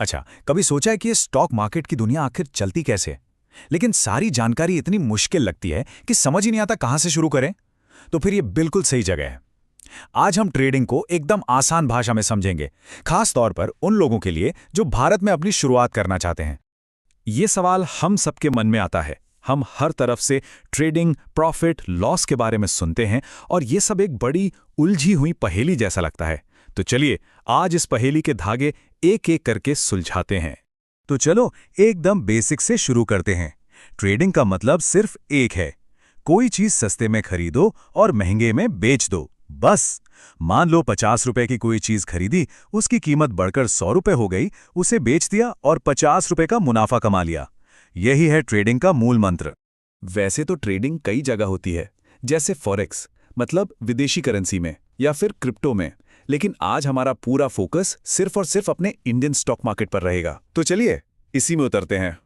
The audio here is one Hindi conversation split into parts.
अच्छा, कभी सोचा है कि ये स्टॉक मार्केट की दुनिया आखिर चलती कैसे है? लेकिन सारी जानकारी इतनी मुश्किल लगती है कि समझ ही नहीं आता कहाँ से शुरू करें। तो फिर ये बिल्कुल सही जगह है। आज हम ट्रेडिंग को एकदम आसान भाषा में समझेंगे, खास तौर पर उन लोगों के लिए जो भारत में अपनी शुरुआत करना चाहते हैं। ये सवाल हम सबके मन में आता है। हम हर तरफ से ट्रेडिंग, प्रॉफिट, लॉस के बारे में सुनते हैं और ये सब एक बड़ी उलझी हुई पहेली जैसा लगता है। तो चलिए आज इस पहेली के धागे एक एक करके सुलझाते हैं। तो चलो एकदम बेसिक से शुरू करते हैं। ट्रेडिंग का मतलब सिर्फ एक है, कोई चीज सस्ते में खरीदो और महंगे में बेच दो, बस। मान लो 50 रुपए की कोई चीज खरीदी, उसकी कीमत बढ़कर 100 रुपए हो गई, उसे बेच दिया और 50 रुपए का मुनाफा कमा लिया। यही है ट्रेडिंग का मूल मंत्र। वैसे तो ट्रेडिंग कई जगह होती है, जैसे फॉरेक्स मतलब विदेशी करेंसी में या फिर क्रिप्टो में, लेकिन आज हमारा पूरा फोकस सिर्फ और सिर्फ अपने इंडियन स्टॉक मार्केट पर रहेगा। तो चलिए इसी में उतरते हैं।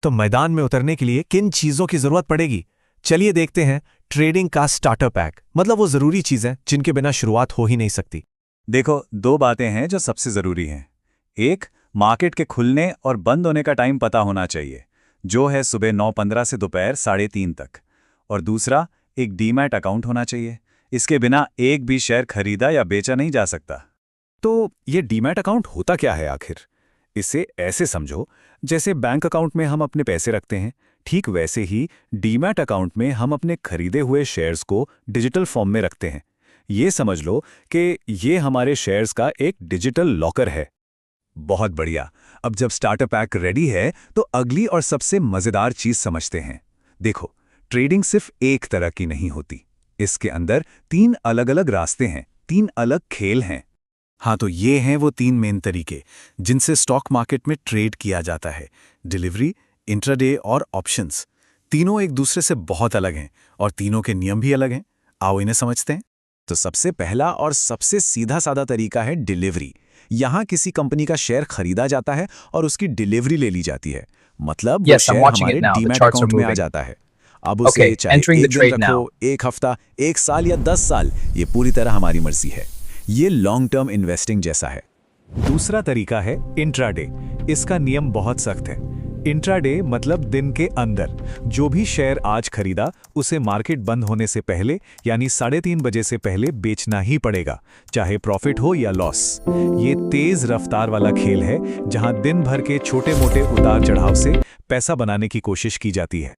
तो मैदान में उतरने के लिए किन चीजों की जरूरत पड़ेगी? चलिए देखते हैं ट्रेडिंग का स्टार्टर पैक, मतलब वो जरूरी चीजें जिनके बिना शुरुआत हो ही नहीं सकती। देखो, दो बातें हैं जो सबसे जरूरी हैं। एक, मार्केट के खुलने और बंद होने का टाइम पता होना चाहिए, जो है सुबह 9:15 से दोपहर 3:30 तक। और दूसरा, एक डीमैट अकाउंट होना चाहिए। इसके बिना एक भी शेयर खरीदा या बेचा नहीं जा सकता। तो ये डीमैट अकाउंट होता क्या है आखिर? इसे ऐसे समझो जैसे बैंक अकाउंट में हम अपने पैसे रखते हैं, ठीक वैसे ही डीमैट अकाउंट में हम अपने खरीदे हुए शेयर्स को डिजिटल फॉर्म में रखते हैं। ये समझ लो कि ये हमारे शेयर्स का एक डिजिटल लॉकर है। बहुत बढ़िया। अब जब स्टार्टर पैक रेडी है तो अगली और सबसे मजेदार चीज समझते हैं। देखो, ट्रेडिंग सिर्फ एक तरह की नहीं होती। इसके अंदर 3 अलग-अलग रास्ते हैं, 3 अलग खेल हैं। हाँ, तो ये हैं वो 3 मेन तरीके जिनसे स्टॉक मार्केट में ट्रेड किया जाता है: डिलीवरी, इंट्राडे और ऑप्शंस। तीनों एक दूसरे से बहुत अलग हैं और तीनों के नियम भी अलग हैं। आओ इन्हें समझते हैं। तो सबसे पहला और सबसे सीधा साधा तरीका है डिलीवरी। यहाँ किसी कंपनी का शेयर खरीदा जाता है और उसकी डिलीवरी ले ली जाती है, मतलब वो शेयर हमारे डीमैट अकाउंट में आ जाता है। अब उसे चाहे एक दिन रखो, एक हफ्ता, 1 साल या 10 साल, ये पूरी तरह हमारी मर्जी है। ये लॉन्ग टर्म इन्वेस्टिंग जैसा है। दूसरा तरीका है इंट्राडे। इसका नियम बहुत सख्त है। इंट्राडे मतलब दिन के अंदर जो भी शेयर आज खरीदा उसे मार्केट बंद होने से पहले यानी 3:30 बजे से पहले बेचना ही पड़ेगा, चाहे प्रॉफिट हो या लॉस। ये तेज रफ्तार वाला खेल है जहां दिन भर के छोटे मोटे उतार चढ़ाव से पैसा बनाने की कोशिश की जाती है।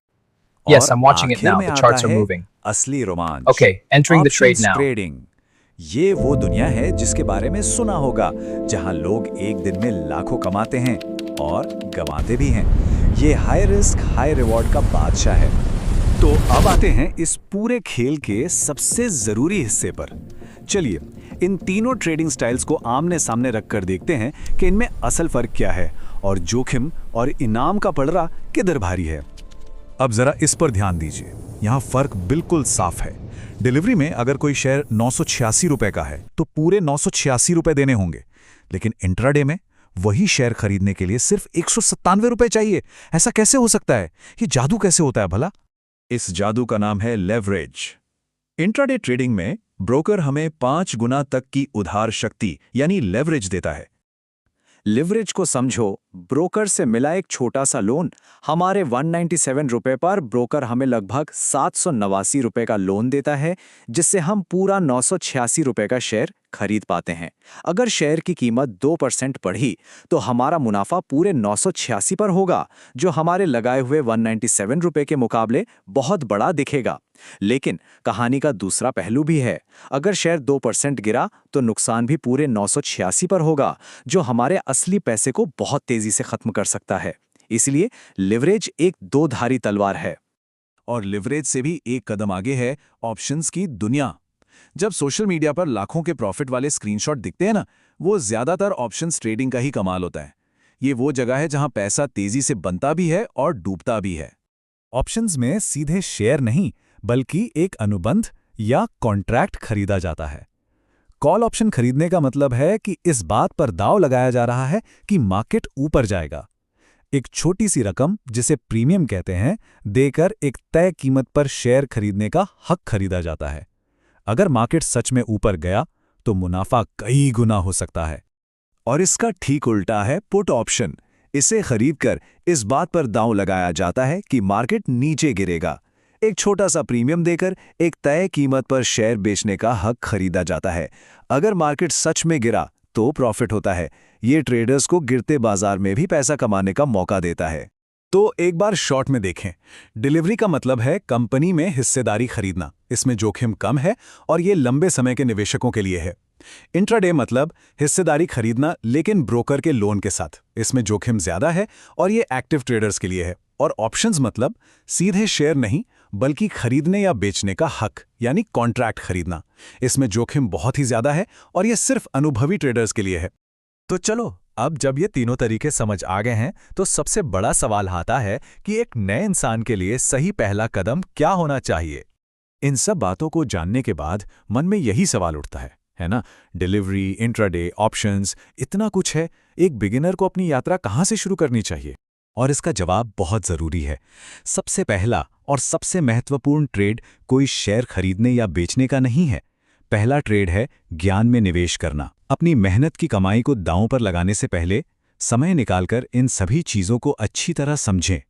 Yes, I'm watching it now. The charts are moving. असली रोमांच। Okay, entering the trade now. Trading, ये वो दुनिया है जिसके बारे में सुना होगा, जहां लोग एक दिन में लाखों कमाते हैं और गंवाते भी हैं। ये हाई रिस्क हाई रिवॉर्ड का बादशाह है। तो अब आते हैं इस पूरे खेल के सबसे जरूरी हिस्से पर। चलिए इन तीनों ट्रेडिंग स्टाइल्स को आमने सामने रखकर देखते हैं कि इनमें असल फर्क क्या है और जोखिम और इनाम का पलड़ा किधर भारी है। अब जरा इस पर ध्यान दीजिए, यहाँ फर्क बिल्कुल साफ है। डिलीवरी में अगर कोई शेयर 986 रुपए का है तो पूरे 986 रुपए देने होंगे, लेकिन इंट्राडे में वही शेयर खरीदने के लिए सिर्फ 197 रुपए चाहिए। ऐसा कैसे हो सकता है? ये जादू कैसे होता है भला? इस जादू का नाम है लेवरेज। इंट्राडे ट्रेडिंग में ब्रोकर हमें 5 गुना तक की उधार शक्ति यानी लेवरेज देता है। लिवरेज को समझो, ब्रोकर से मिला एक छोटा सा लोन। हमारे 197 रुपए पर ब्रोकर हमें लगभग 789 रुपए का लोन देता है, जिससे हम पूरा 986 रुपए का शेयर खरीद पाते हैं। अगर शेयर की कीमत 2% बढ़ी तो हमारा मुनाफा पूरे 986 पर होगा, जो हमारे लगाए हुए 197 रुपए के मुकाबले बहुत बड़ा दिखेगा। लेकिन कहानी का दूसरा पहलू भी है। अगर शेयर 2% गिरा तो नुकसान भी पूरे 986 पर होगा, जो हमारे असली पैसे को बहुत तेजी से खत्म कर सकता है। इसलिए लिवरेज एक दो-धारी तलवार है। और लिवरेज से भी एक कदम आगे है ऑप्शंस की दुनिया। जब सोशल मीडिया पर लाखों के प्रॉफिट वाले स्क्रीनशॉट दिखते हैं ना, वो ज्यादातर ऑप्शंस ट्रेडिंग का ही कमाल होता है। ये वो जगह है जहां पैसा तेजी से बनता भी है और डूबता भी है। ऑप्शंस में सीधे शेयर नहीं बल्कि एक अनुबंध या कॉन्ट्रैक्ट खरीदा जाता है। कॉल ऑप्शन खरीदने का मतलब है कि इस बात पर दांव लगाया जा रहा है कि मार्केट ऊपर जाएगा। एक छोटी सी रकम, जिसे प्रीमियम कहते हैं, देकर एक तय कीमत पर शेयर खरीदने का हक खरीदा जाता है। अगर मार्केट सच में ऊपर गया तो मुनाफा कई गुना हो सकता है। और इसका ठीक उल्टा है पुट ऑप्शन। इसे खरीदकर इस बात पर दांव लगाया जाता है कि मार्केट नीचे गिरेगा। एक छोटा सा प्रीमियम देकर एक तय कीमत पर शेयर बेचने का हक खरीदा जाता है। अगर मार्केट सच में गिरा तो प्रॉफिट होता है। ये ट्रेडर्स को गिरते बाजार में भी पैसा कमाने का मौका देता है। तो एक बार शॉर्ट में देखें, डिलीवरी का मतलब है कंपनी में हिस्सेदारी खरीदना। इसमें जोखिम कम है और ये लंबे समय के निवेशकों के लिए है। इंट्राडे मतलब हिस्सेदारी खरीदना लेकिन ब्रोकर के लोन के साथ। इसमें जोखिम ज्यादा है और ये एक्टिव ट्रेडर्स के लिए है। और ऑप्शंस मतलब सीधे शेयर नहीं बल्कि खरीदने या बेचने का हक यानी कॉन्ट्रैक्ट खरीदना। इसमें जोखिम बहुत ही ज्यादा है और ये सिर्फ अनुभवी ट्रेडर्स के लिए है। तो चलो, अब जब ये तीनों तरीके समझ आ गए हैं तो सबसे बड़ा सवाल आता है कि एक नए इंसान के लिए सही पहला कदम क्या होना चाहिए। इन सब बातों को जानने के बाद मन में यही सवाल उठता है ना? डिलीवरी, इंट्राडे, ऑप्शंस, इतना कुछ है। एक बिगिनर को अपनी यात्रा कहाँ से शुरू करनी चाहिए? और इसका जवाब बहुत ज़रूरी है। सबसे पहला और सबसे महत्वपूर्ण ट्रेड कोई शेयर खरीदने या बेचने का नहीं है। पहला ट्रेड है ज्ञान में निवेश करना। अपनी मेहनत की कमाई को दांव पर लगाने से पहले समय निकालकर इन सभी चीज़ों को अच्छी तरह समझें।